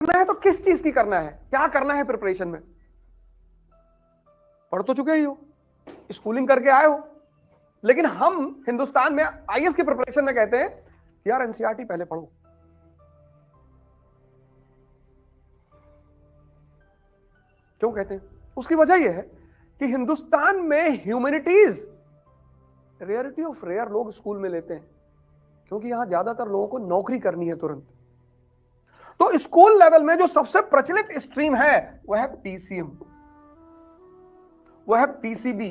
करना है तो किस चीज की करना है, क्या करना है प्रिपरेशन में? पढ़ तो चुके ही हो, स्कूलिंग करके आए हो, लेकिन हम हिंदुस्तान में आईएएस की प्रिपरेशन में कहते हैं यार एनसीईआरटी पहले पढ़ो। क्यों कहते हैं? उसकी वजह यह है कि हिंदुस्तान में ह्यूमैनिटीज रेयरिटी ऑफ रेयर लोग स्कूल में लेते हैं, क्योंकि यहां ज्यादातर लोगों को नौकरी करनी है तुरंत। तो स्कूल लेवल में जो सबसे प्रचलित स्ट्रीम है वह है पीसीएम, वह है पीसीबी,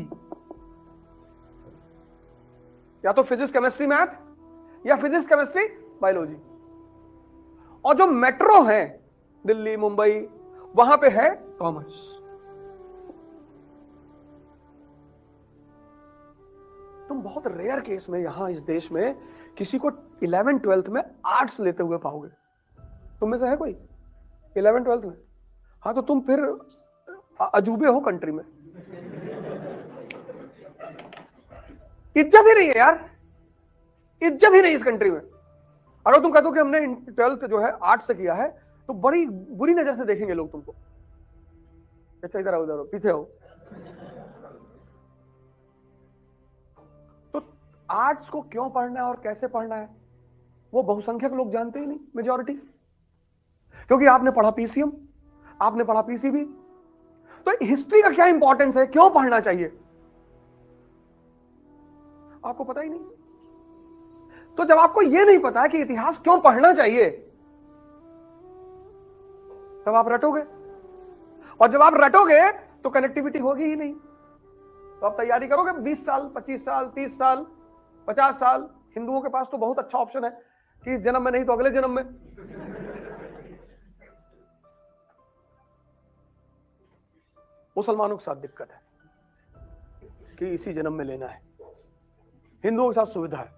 या तो फिजिक्स केमिस्ट्री मैथ या फिजिक्स केमिस्ट्री बायोलॉजी। और जो मेट्रो है दिल्ली मुंबई, वहां पे है कॉमर्स। तुम बहुत रेयर केस में यहां इस देश में किसी को 11th 12th में आर्ट्स लेते हुए पाओगे। तुम में से है कोई 11th 12th में? हाँ, तो तुम फिर अजूबे हो कंट्री में। इज्जत ही नहीं है यार, इज्जत ही नहीं इस कंट्री में। अगर तुम कहते हो कि हमने 12th जो है आर्ट्स से किया है, तो बड़ी बुरी नजर से देखेंगे लोग तुमको। अच्छा इधर आओ, इधर आओ, पीछे आओ। तो आर्ट्स को क्यों पढ़ना है और कैसे पढ़ना है वो बहुसंख्यक लोग जानते ही नहीं, मेजॉरिटी। क्योंकि आपने पढ़ा पीसीएम, आपने पढ़ा पीसीबी। तो हिस्ट्री का क्या इंपॉर्टेंस है, क्यों पढ़ना चाहिए, आपको पता ही नहीं। तो जब आपको यह नहीं पता है कि इतिहास क्यों पढ़ना चाहिए, तब आप रटोगे, और जब आप रटोगे तो कनेक्टिविटी होगी ही नहीं। तो आप तैयारी करोगे 20 साल 25 साल 30 साल 50 साल। हिंदुओं के पास तो बहुत अच्छा ऑप्शन है कि इस जन्म में नहीं तो अगले जन्म में। मुसलमानों के साथ दिक्कत है कि इसी जन्म में लेना है। हिंदुओं के साथ सुविधा है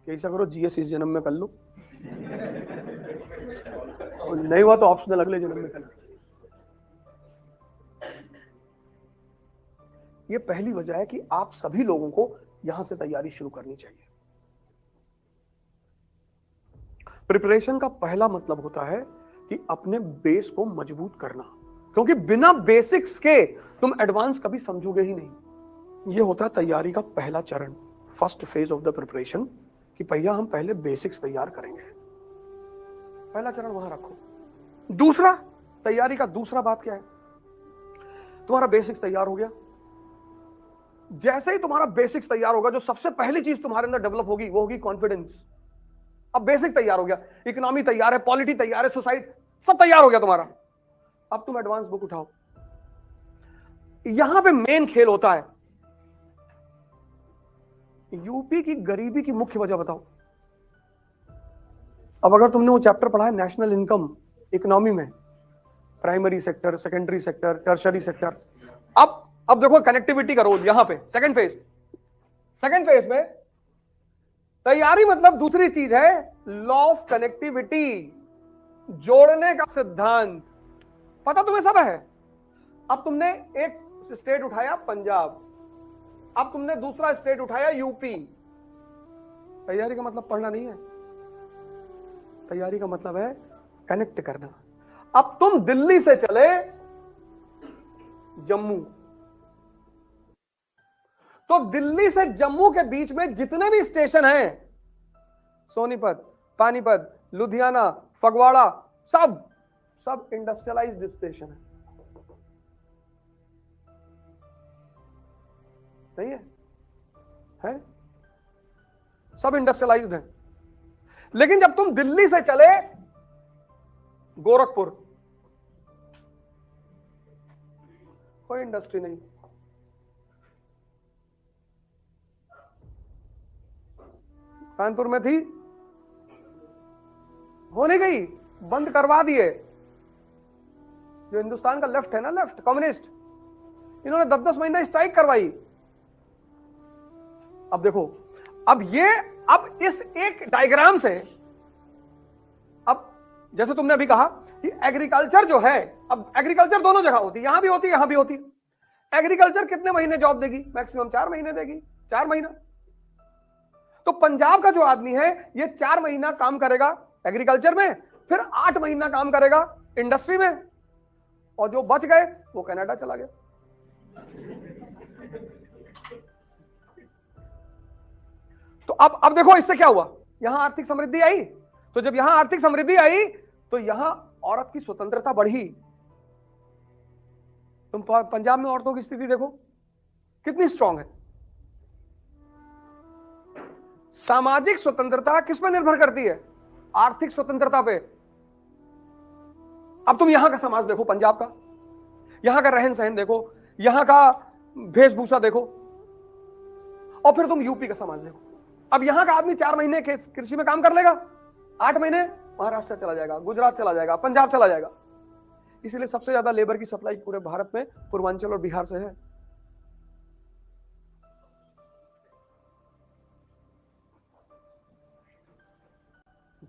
कि ऐसा करो जीएस इस जन्म में कर लो, और नहीं हुआ तो ऑप्शनल अगले जन्म में कर लो। ये पहली वजह है कि आप सभी लोगों को यहां से तैयारी शुरू करनी चाहिए। प्रिपरेशन का पहला मतलब होता है कि अपने बेस को मजबूत करना, क्योंकि बिना बेसिक्स के तुम एडवांस कभी समझोगे ही नहीं। यह होता है तैयारी का पहला चरण, first phase of the preparation, कि भैया हम पहले बेसिक्स तैयार करेंगे। पहला चरण वहां रखो। दूसरा, तैयारी का दूसरा बात क्या है? तुम्हारा बेसिक्स तैयार हो गया। जैसे ही तुम्हारा बेसिक्स तैयार होगा, जो सबसे पहली चीज तुम्हारे अंदर डेवलप होगी वो होगी कॉन्फिडेंस। अब बेसिक तैयार हो गया, इकोनॉमी तैयार है, पॉलिटी तैयार है, सोसाइटी सब तैयार हो गया तुम्हारा। अब तुम एडवांस बुक उठाओ। यहां पे मेन खेल होता है। यूपी की गरीबी की मुख्य वजह बताओ। अब अगर तुमने वो चैप्टर पढ़ा है नेशनल इनकम इकोनॉमी में, primary sector, secondary sector, tertiary sector, अब देखो कनेक्टिविटी का रोल यहां पे। सेकंड फेज में तैयारी मतलब दूसरी चीज है लॉ ऑफ कनेक्टिविटी, जोड़ने का सिद्धांत। पता तुम्हें सब है। अब तुमने एक स्टेट उठाया पंजाब, अब तुमने दूसरा स्टेट उठाया यूपी। तैयारी का मतलब पढ़ना नहीं है, तैयारी का मतलब है कनेक्ट करना। अब तुम दिल्ली से चले जम्मू, तो दिल्ली से जम्मू के बीच में जितने भी स्टेशन हैं, सोनीपत, पानीपत, लुधियाना, फगवाड़ा, सब इंडस्ट्रियलाइज्ड स्टेशन है। नहीं है? सब इंडस्ट्रियलाइज्ड है। लेकिन जब तुम दिल्ली से चले गोरखपुर, कोई इंडस्ट्री नहीं। कानपुर में थी, हो नहीं गई, बंद करवा दिए। जो हिंदुस्तान का लेफ्ट है ना, लेफ्ट कम्युनिस्ट, इन्होंने 10-10 महीना स्ट्राइक करवाई। अब देखो, अब इस एक डायग्राम से, अब जैसे तुमने अभी कहा कि एग्रीकल्चर जो है, अब एग्रीकल्चर दोनों जगह होती है, यहां भी होती है, यहां भी होती है। एग्रीकल्चर कितने महीने जॉब देगी? मैक्सिमम 4 महीने देगी, 4 महीना। तो पंजाब का जो आदमी है ये 4 महीना काम करेगा एग्रीकल्चर में, फिर 8 महीना काम करेगा इंडस्ट्री में, और जो बच गए वो कनाडा चला गया। तो अब देखो इससे क्या हुआ, यहां आर्थिक समृद्धि आई। तो जब यहां आर्थिक समृद्धि आई तो यहां औरत की स्वतंत्रता बढ़ी। तुम पंजाब में औरतों की स्थिति देखो कितनी स्ट्रांग है। सामाजिक स्वतंत्रता किस पर निर्भर करती है? आर्थिक स्वतंत्रता पे। अब तुम यहां का समाज देखो, पंजाब का, यहां का रहन सहन देखो, यहां का वेशभूषा देखो, और फिर तुम यूपी का समाज देखो। अब यहां का आदमी 4 महीने कृषि में काम कर लेगा, 8 महीने महाराष्ट्र चला जाएगा, गुजरात चला जाएगा, पंजाब चला जाएगा। इसलिए सबसे ज्यादा लेबर की सप्लाई पूरे भारत में पूर्वांचल और बिहार से है।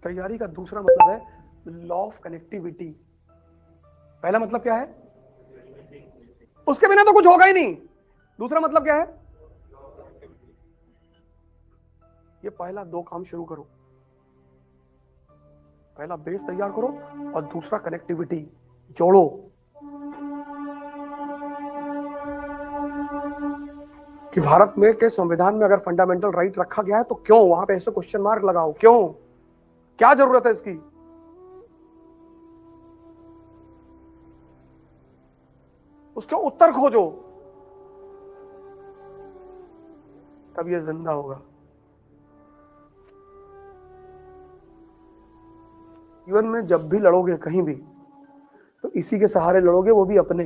तैयारी का दूसरा मतलब है लॉ ऑफ कनेक्टिविटी। पहला मतलब क्या है? उसके बिना तो कुछ होगा ही नहीं। दूसरा मतलब क्या है? ये पहला 2 काम शुरू करो। पहला बेस तैयार करो और दूसरा कनेक्टिविटी जोड़ो। कि भारत में के संविधान में अगर फंडामेंटल राइट रखा गया है तो क्यों वहां पे ऐसे क्वेश्चन मार्क लगाओ, क्यों, क्या जरूरत है इसकी? उसके उत्तर खोजो, तब ये जिंदा होगा। जीवन में जब भी लड़ोगे कहीं भी, तो इसी के सहारे लड़ोगे, वो भी अपने।